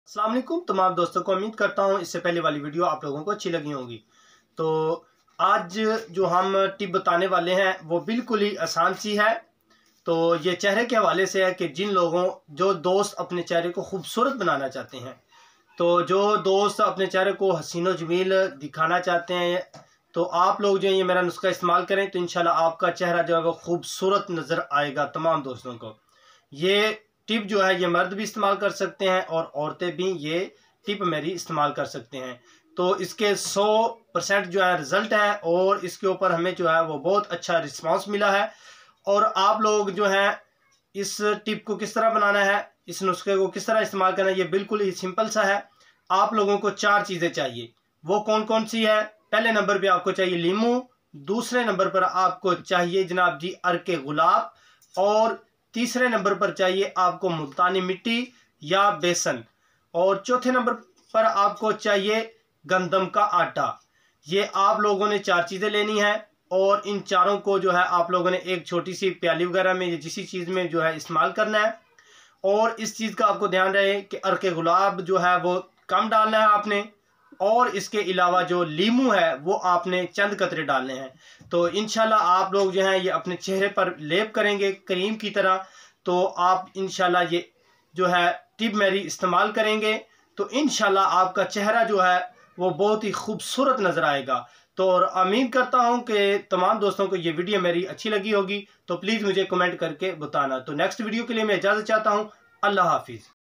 अस्सलाम वालेकुम तमाम दोस्तों को। उम्मीद करता हूँ इससे पहले वाली वीडियो आप लोगों को अच्छी लगी होगी। तो आज जो हम टिप बताने वाले हैं वो बिल्कुल ही आसान सी है। तो ये चेहरे के हवाले से है कि जो दोस्त अपने चेहरे को खूबसूरत बनाना चाहते हैं, तो जो दोस्त अपने चेहरे को हसीन व जमील दिखाना चाहते हैं, तो आप लोग जो है ये मेरा नुस्खा इस्तेमाल करें तो इंशाल्लाह आपका चेहरा जो है वो खूबसूरत नज़र आएगा। तमाम दोस्तों को ये टिप जो है ये मर्द भी इस्तेमाल कर सकते हैं और औरतें भी ये टिप मेरी इस्तेमाल कर सकते हैं। तो इसके 100% जो है रिज़ल्ट है और इसके ऊपर हमें जो है वो बहुत अच्छा रिस्पांस मिला है। और आप लोग जो हैं इस टिप को किस तरह बनाना है, इस नुस्खे को किस तरह इस्तेमाल करना है, ये बिल्कुल ही सिंपल सा है। आप लोगों को 4 चीज़ें चाहिए। वो कौन कौन सी है? पहले नंबर पे आपको चाहिए लीमू, दूसरे नंबर पर आपको चाहिए जनाब जी अर्के गुलाब, और तीसरे नंबर पर चाहिए आपको मुल्तानी मिट्टी या बेसन, और चौथे नंबर पर आपको चाहिए गंदम का आटा। ये आप लोगों ने 4 चीज़ें लेनी है और इन चारों को जो है आप लोगों ने एक छोटी सी प्याली वगैरह में या किसी चीज़ में जो है इस्तेमाल करना है। और इस चीज़ का आपको ध्यान रहे कि अर्के गुलाब जो है वो कम डालना है आपने, और इसके अलावा जो लीमू है वो आपने चंद कतरे डालने हैं। तो इंशाल्लाह आप लोग जो हैं ये अपने चेहरे पर लेप करेंगे क्रीम की तरह। तो आप इंशाल्लाह ये जो है टिप मेरी इस्तेमाल करेंगे तो इंशाल्लाह आपका चेहरा जो है वो बहुत ही खूबसूरत नज़र आएगा। तो और उम्मीद करता हूँ कि तमाम दोस्तों को ये वीडियो मेरी अच्छी लगी होगी। तो प्लीज़ मुझे कमेंट करके बताना। तो नेक्स्ट वीडियो के लिए मैं इजाज़त चाहता हूँ। अल्लाह हाफिज़।